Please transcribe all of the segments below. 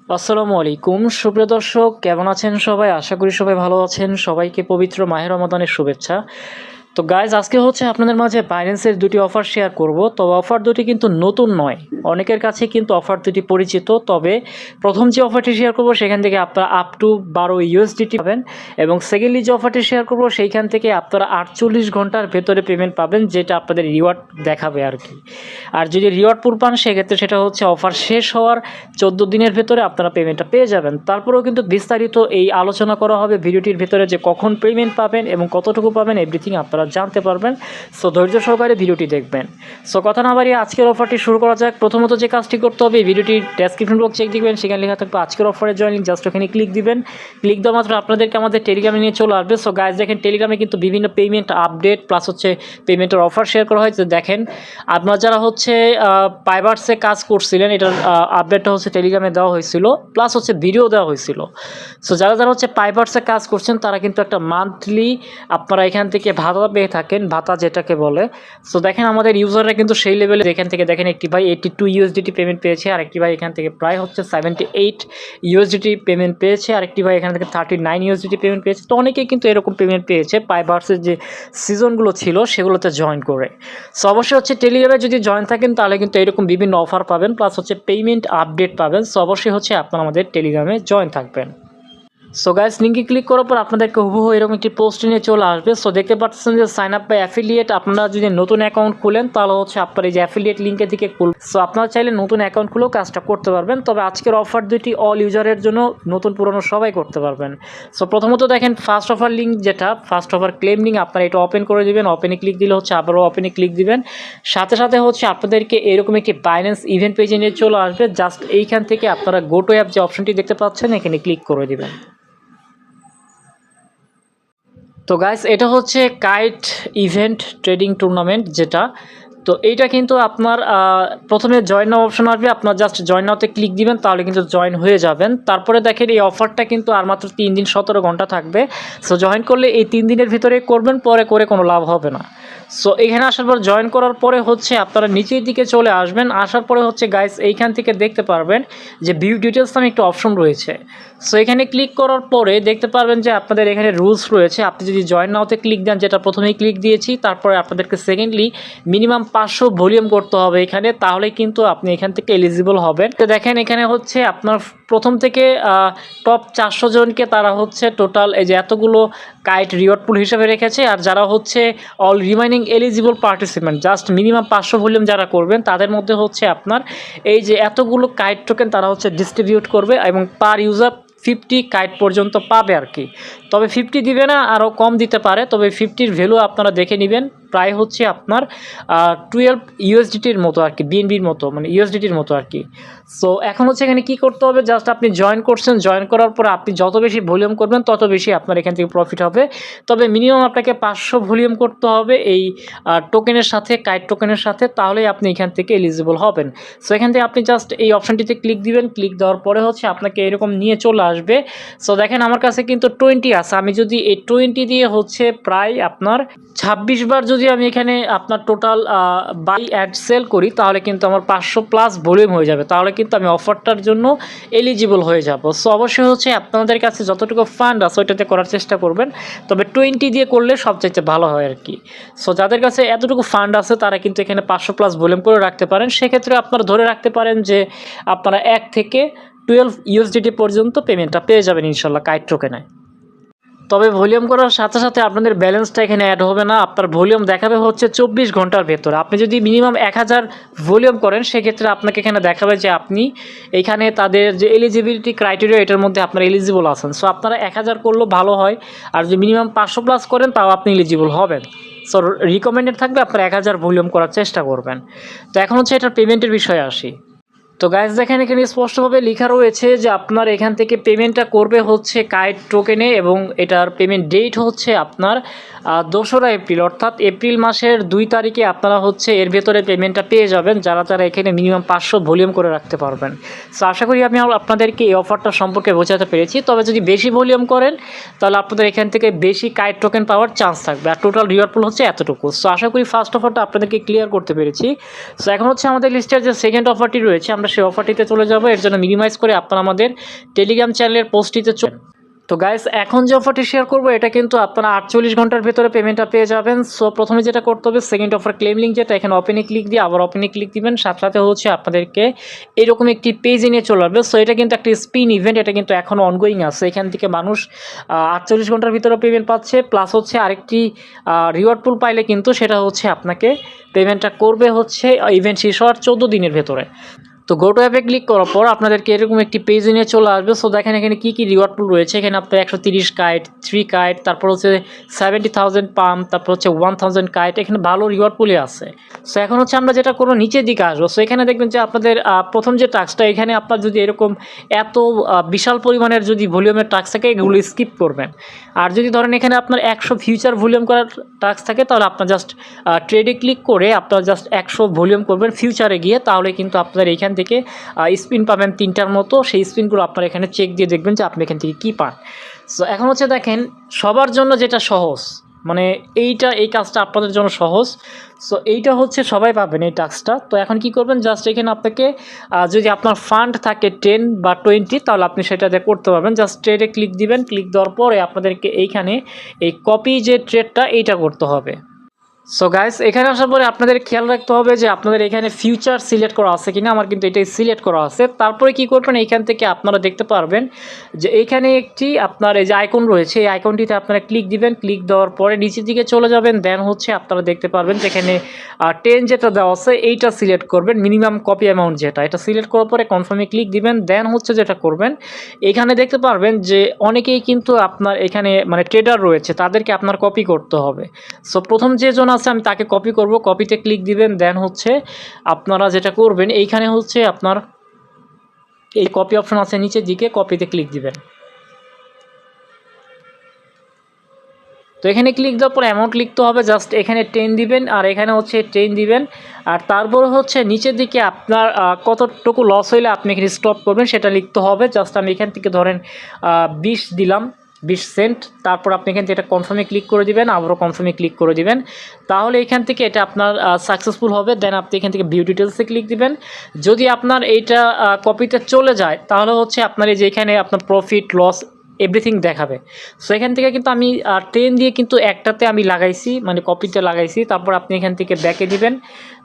আসসালামু আলাইকুম সুপ্রিয় দর্শক, কেমন আছেন সবাই? আশা করি সবাই ভালো আছেন। সবাইকে পবিত্র মাহে রমাদানের শুভেচ্ছা। তো গাইজ, আজকে হচ্ছে আপনাদের মাঝে বাইন্যান্সের দুটি অফার শেয়ার করব। তবে অফার দুটি কিন্তু নতুন নয়, অনেকের কাছে কিন্তু অফার দুটি পরিচিত। তবে প্রথম যে অফারটি শেয়ার করব সেখান থেকে আপনারা আপ টু 12 ইউএসডিটি পাবেন, এবং সেকেন্ডলি যে অফারটি শেয়ার করব সেইখান থেকে আপনারা 48 ঘন্টার ভেতরে পেমেন্ট পাবেন, যেটা আপনাদের রিওয়ার্ড দেখাবে আর কি। আর যদি রিওয়ার্ড পুল পান সেক্ষেত্রে সেটা হচ্ছে অফার শেষ হওয়ার 14 দিনের ভেতরে আপনারা পেমেন্টটা পেয়ে যাবেন। তারপরেও কিন্তু বিস্তারিত এই আলোচনা করা হবে ভিডিওটির ভেতরে, যে কখন পেমেন্ট পাবেন এবং কতটুকু পাবেন, এভরিথিং আপনারা জানতে পারবেন। সো ধৈর্য সহকারে ভিডিওটি দেখবেন। সো কথা না বাড়িয়ে আজকের অফারটি শুরু করা যাক। প্রথমত যে কাজটি করতে হবে, ভিডিওটির ডেসক্রিপশন বক্স চেক দিবেন, সেখানে লেখা থাকবে আজকের অফারের জয়েন লিঙ্ক। জাস্ট ওখানে ক্লিক দিবেন। ক্লিক দেওয়া মাত্র আপনাদেরকে আমাদের টেলিগ্রামে নিয়ে চলে আসবে। সো গাইজ দেখেন, টেলিগ্রামে কিন্তু বিভিন্ন পেমেন্ট আপডেট প্লাস হচ্ছে পেমেন্টের অফার শেয়ার করা হয়েছে। দেখেন, আপনারা যারা হচ্ছে পাইবার্সে কাজ করছিলেন, এটার আপডেটটা হচ্ছে টেলিগ্রামে দেওয়া হয়েছিল, প্লাস হচ্ছে ভিডিও দেওয়া হয়েছিল। সো যারা যারা হচ্ছে পাইবার্সে কাজ করছেন তারা কিন্তু একটা মান্থলি আপনারা এখান থেকে ভাতা পেয়ে থাকেন, ভাতা যেটাকে বলে। সো দেখেন, আমাদের ইউজাররা কিন্তু সেই লেভেলে এখান থেকে দেখেন, একটি ভাই 82 ইউএসডিটি পেমেন্ট পেয়েছে, আর একটি ভাই এখান থেকে প্রায় হচ্ছে 78 ইউএসডিটি পেমেন্ট পেয়েছে, আর একটি ভাই এখান থেকে 39 ইউএসডিটি পেমেন্ট পেয়েছে। তো অনেকেই কিন্তু এরকম পেমেন্ট পেয়েছে পাইবার্সের যে সিজনগুলো ছিল সেগুলোতে জয়েন করে। সো অবশ্যই হচ্ছে টেলিগ্রামে যদি জয়েন থাকেন তাহলে কিন্তু এরকম বিভিন্ন অফার পাবেন, প্লাস হচ্ছে পেমেন্ট আপডেট পাবেন। সো অবশ্যই হচ্ছে আপনারা আমাদের টেলিগ্রামে জয়েন থাকবেন। সো গাইস, লিঙ্কে ক্লিক করার পর আপনাদেরকে হুবহু এরকম একটি পোস্ট নিয়ে চলে আসবে। সো দেখতে পাচ্ছেন যে সাইন আপ বাই অ্যাফিলিয়েট। আপনারা যদি নতুন অ্যাকাউন্ট খুলেন তাহলে হচ্ছে আপনার এই যে অ্যাফিলিয়েট লিঙ্কের দিকে খুলবেন। সো আপনারা চাইলে নতুন অ্যাকাউন্ট খুলেও কাজটা করতে পারবেন। তবে আজকের অফার দুটি অল ইউজারের জন্য, নতুন পুরনো সবাই করতে পারবেন। সো প্রথমত দেখেন, ফার্স্ট অফার লিঙ্ক, যেটা ফার্স্ট অফার ক্লেম লিঙ্ক, আপনারা এটা ওপেন করে দিবেন। ওপেনে ক্লিক দিলে হচ্ছে আবারও ওপেনে ক্লিক দিবেন। সাথে সাথে হচ্ছে আপনাদেরকে এরকম একটি বাইন্যান্স ইভেন্ট পেজে নিয়ে চলে আসবে। জাস্ট এইখান থেকে আপনারা গো টু অ্যাপ যে অপশনটি দেখতে পাচ্ছেন এখানে ক্লিক করে দিবেন। তো গাইস, এটা হচ্ছে কাইট ইভেন্ট ট্রেডিং টুর্নামেন্ট যেটা। তো এইটা কিন্তু আপনার প্রথমে জয়েন নাও অপশন আসবে, আপনার জাস্ট জয়েন নাওতে ক্লিক দিবেন, তাহলে কিন্তু জয়েন হয়ে যাবেন। তারপরে দেখেন, এই অফারটা কিন্তু আর মাত্র 3 দিন 17 ঘন্টা থাকবে। সো জয়েন করলে এই 3 দিনের ভিতরে করবেন, পরে করে কোনো লাভ হবে না। সো এখানে আসার পর জয়েন করার পরে হচ্ছে আপনারা নিচের দিকে চলে আসবেন। আসার পরে হচ্ছে গাইস এইখান থেকে দেখতে পারবেন যে ভিউ ডিটেলস নামে একটা অপশন রয়েছে। সো এখানে ক্লিক করার পরে দেখতে পারবেন যে আপনাদের এখানে রুলস রয়েছে। আপনি যদি জয়েন নাওতে ক্লিক দেন, যেটা প্রথমেই ক্লিক দিয়েছি, তারপরে আপনাদেরকে সেকেন্ডলি মিনিমাম 500 ভলিউম করতে হবে এখানে, তাহলে কিন্তু আপনি এখান থেকে এলিজিবল হবেন। তো দেখেন, এখানে হচ্ছে আপনার প্রথম থেকে টপ 400 জনকে তারা হচ্ছে টোটাল এই যে এতগুলো কাইট রিওয়ার্ড পুল হিসেবে রেখেছে। আর যারা হচ্ছে all remaining eligible participant, just minimum 500 volume যারা করবেন, তাদের মধ্যে হচ্ছে আপনার এই যে এতগুলো কাইট টোকেন তারা হচ্ছে ডিস্ট্রিবিউট করবে, এবং পার ইউজার 50 কাইট পর্যন্ত পাবে আর কি। তবে 50 দিবে না, আরও কম দিতে পারে। তবে 50-র ভ্যালু আপনারা দেখে নেবেন, প্রায় হচ্ছে আপনার 12 ইউএসডিটির মতো আর কি, বিএনবির মতো, মানে ইউএসডিটির মতো আর কি। সো এখন হচ্ছে এখানে কী করতে হবে, জাস্ট আপনি জয়েন করছেন, জয়েন করার পর আপনি যত বেশি ভলিউম করবেন তত বেশি আপনার এখান থেকে প্রফিট হবে। তবে মিনিমাম আপনাকে 500 ভলিউম করতে হবে এই টোকেনের সাথে, কাইট টোকেনের সাথে, তাহলেই আপনি এখান থেকে এলিজিবল হবেন। সো এখান থেকে আপনি জাস্ট এই অপশানটিতে ক্লিক দিবেন। ক্লিক দেওয়ার পরে হচ্ছে আপনাকে এরকম নিয়ে চলে আসবে। সো দেখেন, আমার কাছে কিন্তু 20 আছে। আমি যদি এই 20 দিয়ে হচ্ছে প্রায় আপনার 26 বার যদি আমি এখানে আপনার টোটাল বাই অ্যাড সেল করি, তাহলে কিন্তু আমার 500 প্লাস ভলিউম হয়ে যাবে, তাহলে কিন্তু আমি অফারটার জন্য এলিজিবল হয়ে যাব। সো অবশ্যই হচ্ছে আপনাদের কাছে যতটুকু ফান্ড আছে ওইটাতে করার চেষ্টা করবেন। তবে 20 দিয়ে করলে সবচাইতে ভালো হয় আর কি। সো যাদের কাছে এতটুকু ফান্ড আছে তারা কিন্তু এখানে 500 প্লাস ভলিউম করে রাখতে পারেন। সেক্ষেত্রে আপনারা ধরে রাখতে পারেন যে আপনারা 1 থেকে 12 ইউএসডিটি পর্যন্ত পেমেন্টটা পেয়ে যাবেন ইনশাল্লাহ কাইট টোকেনে। তবে ভলিউম করার সাথে সাথে আপনাদের ব্যালেন্সটা এখানে অ্যাড হবে না, আপনার ভলিউম দেখাবে হচ্ছে 24 ঘন্টার ভেতর। আপনি যদি মিনিমাম 1000 ভলিউম করেন সেক্ষেত্রে আপনাকে এখানে দেখাবে যে আপনি এখানে তাদের যে এলিজিবিলিটি ক্রাইটেরিয়া এটার মধ্যে আপনারা এলিজিবল আছেন। সো আপনারা 1000 করলেও ভালো হয়, আর যদি মিনিমাম 500 প্লাস করেন তাও আপনি এলিজিবল হবেন। সো রিকমেন্ডেড থাকবে আপনারা 1000 ভলিউম করার চেষ্টা করবেন। তো এখন হচ্ছে এটার পেমেন্টের বিষয়ে আসি। তো গাইস দেখেন, এখানে স্পষ্টভাবে লেখা রয়েছে যে আপনার এখান থেকে পেমেন্টটা করবে হচ্ছে কাইট টোকেনে, এবং এটার পেমেন্ট ডেট হচ্ছে আপনার 2রা এপ্রিল, অর্থাৎ এপ্রিল মাসের 2 তারিখে আপনারা হচ্ছে এর ভেতরে পেমেন্টটা পেয়ে যাবেন, যারা যারা এখানে মিনিমাম 500 ভলিউম করে রাখতে পারবেন। সো আশা করি আমি আপনাদেরকে এই অফারটা সম্পর্কে বোঝাতে পেরেছি। তবে যদি বেশি ভলিউম করেন তাহলে আপনাদের এখান থেকে বেশি কাইট টোকেন পাওয়ার চান্স থাকবে, আর টোটাল রিওয়ার্ড পুল হচ্ছে এতটুকু। সো আশা করি ফার্স্ট অফারটা আপনাদেরকে ক্লিয়ার করতে পেরেছি। সো এখন হচ্ছে আমাদের লিস্টের যে সেকেন্ড অফারটি রয়েছে, আমরা সেই অফারটিতে চলে যাব। এর জন্য মিনিমাইজ করে আপনারা আমাদের টেলিগ্রাম চ্যানেলের পোস্টটিতে তো গাইস এখন যে অফারটি শেয়ার করবো এটা কিন্তু আপনারা 48 ঘন্টার ভেতরে পেমেন্টটা পেয়ে যাবেন। সো প্রথমে যেটা করতে হবে, সেকেন্ড অফার ক্লেম লিঙ্ক যেটা, এখানে ওপেনে ক্লিক দিয়ে আবার ওপেনে ক্লিক দিবেন, সাথে সাথে হচ্ছে আপনাদেরকে এরকম একটি পেজে নিয়ে চলে আসবে। সো এটা কিন্তু একটা স্পিন ইভেন্ট, এটা কিন্তু এখনও অনগোয়িং আছে। এখান থেকে মানুষ 48 ঘন্টার ভিতরে পেমেন্ট পাচ্ছে, প্লাস হচ্ছে আরেকটি রিওয়ার্ড পুল পাইলে কিন্তু সেটা হচ্ছে আপনাকে পেমেন্টটা করবে হচ্ছে ইভেন্ট শেষ হওয়ার 14 দিনের ভেতরে। তো গো টু অ্যাপে ক্লিক করার পর আপনাদেরকে এরকম একটি পেজ নিয়ে চলে আসবে। সো দেখেন এখানে কী কী রিওয়ার্ড পুল রয়েছে। এখানে আপনার 130 কাইট, 3 কাইট, তারপর হচ্ছে 70,000 পাম্প, তারপর হচ্ছে 1000 কাইট, এখানে ভালো রিওয়ার্ড পুলই আছে। সো এখন হচ্ছে আমরা যেটা করবো, নিচের দিকে আসবো। সো এখানে দেখবেন যে আপনাদের প্রথম যে টাস্কটা, এখানে আপনার যদি এরকম এত বিশাল পরিমাণের যদি ভলিউমের টাস্ক থাকে এগুলো স্কিপ করবেন। আর যদি ধরেন এখানে আপনার 100 ফিউচার ভলিউম করার টাস্ক থাকে, তাহলে আপনার জাস্ট ট্রেডে ক্লিক করে আপনার জাস্ট 100 ভলিউম করবেন ফিউচারে গিয়ে, তাহলে কিন্তু আপনার এইখান থেকে স্পিন পাবেন 3টার মতো। সেই স্পিনগুলো আপনার এখানে চেক দিয়ে দেখবেন যে আপনি এখান থেকে কী পান। সো এখন হচ্ছে দেখেন সবার জন্য যেটা সহজ, মানে এই কাজটা আপনাদের জন্য সহজ। সো এইটা হচ্ছে সবাই পাবেন এই টাস্কটা। তো এখন কি করবেন, জাস্ট এখানে আপনাকে যদি আপনার ফান্ড থাকে 10 বা 20, তাহলে আপনি সেটাতে করতে পারবেন। জাস্ট ট্রেডে ক্লিক দিবেন, ক্লিক দেওয়ার পরে আপনাদেরকে এইখানে এই কপি যে ট্রেডটা এইটা করতে হবে। সো গাইস এখানে আসার পরে আপনাদের খেয়াল রাখতে হবে যে আপনাদের এখানে ফিউচার সিলেক্ট করা আছে কিনা। আমার কিন্তু এটাই সিলেক্ট করা আছে। তারপরে কি করবেন, এইখান থেকে আপনারা দেখতে পারবেন যে এইখানে একটি আপনার এই যে আইকন রয়েছে, এই আইকনটিতে আপনারা ক্লিক দিবেন। ক্লিক দেওয়ার পরে নিচের দিকে চলে যাবেন। দেন হচ্ছে আপনারা দেখতে পারবেন যে এখানে 10 যেটা দেওয়া আছে এইটা সিলেক্ট করবেন, মিনিমাম কপি অ্যামাউন্ট যেটা, এটা সিলেক্ট করার পরে কনফার্মে ক্লিক দিবেন। দেন হচ্ছে যেটা করবেন, এখানে দেখতে পারবেন যে অনেকেই কিন্তু আপনার এখানে মানে ট্রেডার রয়েছে, তাদেরকে আপনার কপি করতে হবে। সো প্রথম যেজন আছে আমি তাকে কপি করব, কপিতে ক্লিক দিবেন। দেন হচ্ছে আপনারা যেটা করবেন, এইখানে হচ্ছে আপনার এই কপি অপশন আছে নিচের দিকে, কপিতে ক্লিক দিবেন। তো এখানে ক্লিক দেওয়ার পর অ্যামাউন্ট লিখতে হবে, জাস্ট এখানে 10 দিবেন আর এখানে হচ্ছে 10 দিবেন। আর তারপর হচ্ছে নিচের দিকে আপনার কতটুকু লস হইলে আপনি এখানে স্টপ করবেন সেটা লিখতে হবে। জাস্ট আমি এখান থেকে ধরেন 20 দিলাম, 20 সেন্ট। তারপর আপনি এখান থেকে এটা কনফার্মে ক্লিক করে দিবেন, আবারও কনফার্মে ক্লিক করে দিবেন। তাহলে এখান থেকে এটা আপনার সাকসেসফুল হবে। দেন আপনি এখান থেকে ভিউ ডিটেলসে ক্লিক দিবেন। যদি আপনার এইটা কপিতে চলে যায়, তাহলে হচ্ছে আপনার এই যে এখানে আপনার প্রফিট লস এভরিথিং দেখাবে। সো এখান থেকে কিন্তু আমি 10 দিয়ে কিন্তু একটাতে আমি লাগাইছি, মানে কপিতে লাগাইছি। তারপর আপনি এখান থেকে ব্যাকে দিবেন।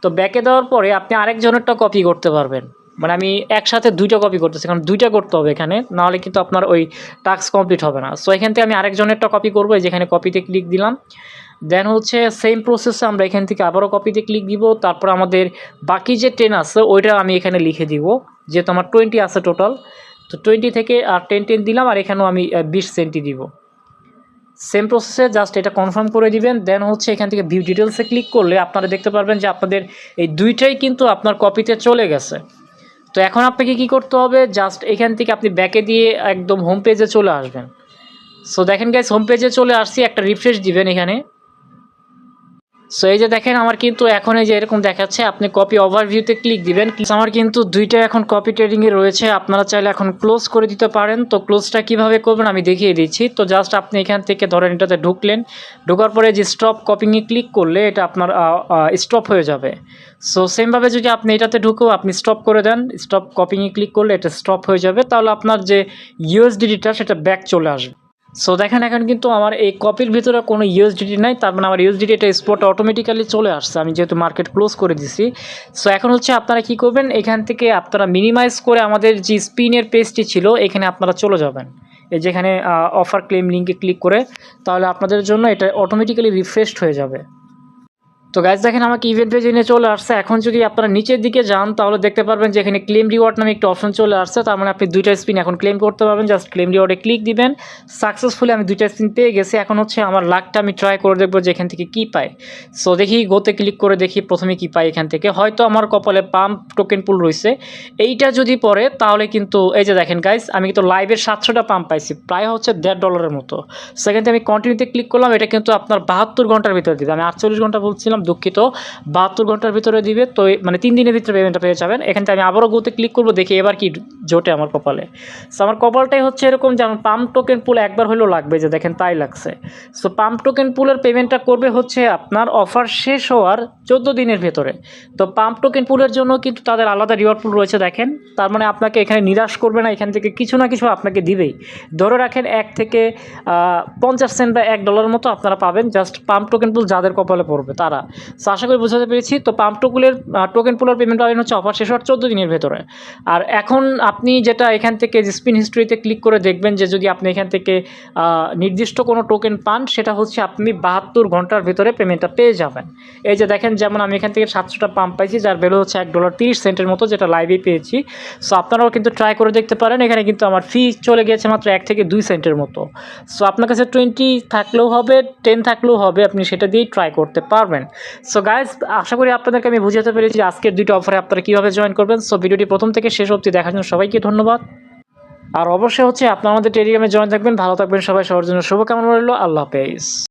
তো ব্যাকে দেওয়ার পরে আপনি আরেকজনেরটা কপি করতে পারবেন। মানে আমি একসাথে 2টা কপি করতেছি, কারণ 2টা করতে হবে এখানে, নাহলে কিন্তু আপনার ওই টাস্ক কমপ্লিট হবে না। সো এখান থেকে আমি আরেকজনেরটা কপি করবো, যেখানে কপিতে ক্লিক দিলাম। দেন হচ্ছে সেম প্রসেসে আমরা এখান থেকে আবারও কপিতে ক্লিক দিব। তারপর আমাদের বাকি যে 10 আছে ওইটা আমি এখানে লিখে দিব, যেহেতু আমার 20 আছে টোটাল। তো 20 থেকে আর 10 দিলাম, আর এখানেও আমি 20 সেন্টই দিব। সেম প্রসেসে জাস্ট এটা কনফার্ম করে দিবেন। দেন হচ্ছে এখান থেকে ভিউ ডিটেলসে ক্লিক করলে আপনারা দেখতে পারবেন যে আপনাদের এই 2টাই কিন্তু আপনার কপিতে চলে গেছে। তো এখন আপনাকে কি করতে হবে, জাস্ট এখান থেকে আপনি ব্যাকে দিয়ে একদম হোম পেজে চলে আসবেন। সো দেখেন গাইস, হোম পেজে চলে আসছি, একটা রিফ্রেশ দিবেন এখানে। সো এই যে দেখেন আমার কিন্তু এখন এই যে এরকম দেখাচ্ছে, আপনি কপি ওভারভিউতে ক্লিক দিবেন। আমার কিন্তু 2টা এখন কপি ট্রেডিংয়ে রয়েছে, আপনারা চাইলে এখন ক্লোজ করে দিতে পারেন। তো ক্লোজটা কিভাবে করবেন আমি দেখিয়ে দিচ্ছি। তো জাস্ট আপনি এখান থেকে ধরেন এটাতে ঢুকলেন, ঢোকার পরে যে স্টপ কপিংয়ে ক্লিক করলে এটা আপনার স্টপ হয়ে যাবে। সো সেমভাবে যদি আপনি এটাতে ঢুকেও আপনি স্টপ করে দেন, স্টপ কপিংয়ে ক্লিক করলে এটা স্টপ হয়ে যাবে, তাহলে আপনার যে ইউএসডিটা সেটা ব্যাক চলে আসবে। সো দেখেন এখন কিন্তু আমার এই কপির ভিতরে কোনো ইউএসডিটি নাই, তার মানে আমার ইউএসডিটি এটা স্পট অটোমেটিক্যালি চলে আসছে, আমি যেহেতু মার্কেট ক্লোজ করে দিছি। সো এখন হচ্ছে আপনারা কি করবেন, এখান থেকে আপনারা মিনিমাইজ করে আমাদের যে স্পিনের পেজটি ছিল এখানে আপনারা চলে যাবেন, এই যেখানে অফার ক্লেম লিঙ্কে ক্লিক করে, তাহলে আপনাদের জন্য এটা অটোমেটিক্যালি রিফ্রেশড হয়ে যাবে। তো গাইজ দেখেন আমাকে ইভেন্ট পেজে নিয়ে চলে আসছে। এখন যদি আপনারা নিচের দিকে যান তাহলে দেখতে পারবেন যে এখানে ক্লেম রিওয়ার্ড নামে একটা অপশন চলে আসছে, তার মানে আপনি 2টা স্পিন এখন ক্লেম করতে পারবেন। জাস্ট ক্লেম রিওয়ার্ডে ক্লিক দিবেন, সাকসেসফুলি আমি 2টা স্পিন পেয়ে গেছি। এখন হচ্ছে আমার লাকটা আমি ট্রাই করে দেখবো যে এখান থেকে কী পাই। সো দেখি গোতে ক্লিক করে দেখি প্রথমে কী পাই এখান থেকে। হয়তো আমার কপালে পাম্প টোকেন পুল রয়েছে, এইটা যদি পড়ে তাহলে কিন্তু এই যে দেখেন গাইজ আমি কিন্তু লাইভের 700টা পাম্প পাইছি, প্রায় হচ্ছে $1.5 মতো। সেখান থেকে আমি কন্টিনিউতে ক্লিক করলাম, এটা কিন্তু আপনার 72 ঘন্টার ভিতরে দিবে। আমি 48 ঘন্টা বলছিলাম, দুঃখিত 72 ঘন্টার ভিতরে দিবে। তো মানে 3 দিনের ভিতরে পেমেন্টটা পেয়ে যাবেন। এখান থেকে আমি আবারও গোতে ক্লিক করব, দেখি এবার কি জোটে আমার কপালে। সো আমার কপালটাই হচ্ছে এরকম যে আমার পাম্প টোকেন পুল একবার হলেও লাগবে, যে দেখেন তাই লাগছে। সো পাম্প টোকেন পুলের পেমেন্টটা করবে হচ্ছে আপনার অফার শেষ হওয়ার 14 দিনের ভেতরে। তো পাম্প টোকেন পুলের জন্য কিন্তু তাদের আলাদা রিওয়ার্ড পুল রয়েছে দেখেন। তার মানে আপনাকে এখানে নিরাশ করবে না, এখান থেকে কিছু না কিছু আপনাকে দিবেই। ধরে রাখেন 1 থেকে 50 সেন্ট বা $1 মতো আপনারা পাবেন জাস্ট পাম্প টোকেন পুল যাদের কপালে পড়বে তারা। সো আশা করি বোঝাতে পেরেছি। তো পাম্প টোকেন পুলের পেমেন্ট পাবেন হচ্ছে অফার শেষ হওয়ার 14 দিনের ভেতরে। আর এখন আপনি যেটা এখান থেকে স্পিন হিস্ট্রিতে ক্লিক করে দেখবেন যে যদি আপনি এখান থেকে নির্দিষ্ট কোনো টোকেন পান, সেটা হচ্ছে আপনি 72 ঘন্টার ভিতরে পেমেন্টটা পেয়ে যাবেন। এই যে দেখেন, যেমন আমি এখান থেকে 700টা পাম্প পাইছি, যার ভ্যালু হচ্ছে $1.30 মতো, যেটা লাইভেই পেয়েছি। সো আপনারাও কিন্তু ট্রাই করে দেখতে পারেন। এখানে কিন্তু আমার ফি চলে গিয়েছে মাত্র 1 থেকে 2 সেন্টের মতো। সো আপনার কাছে 20 থাকলেও হবে, 10 থাকলেও হবে, আপনি সেটা দিয়েই ট্রাই করতে পারবেন। সো গাইজ, আশা করি আপনাদেরকে আমি বুঝাতে পেরেছি আজকের 2টা অফারে আপনারা কীভাবে জয়েন করবেন। সো ভিডিওটি প্রথম থেকে শেষ অবধি দেখার জন্য সবাইকে ধন্যবাদ। আর অবশ্যই হচ্ছে আপনারা আমাদের টেলিগ্রামে জয়েন থাকবেন। ভালো থাকবেন সবাই, সবার জন্য শুভকামনা রইল। আল্লাহ হাফেজ।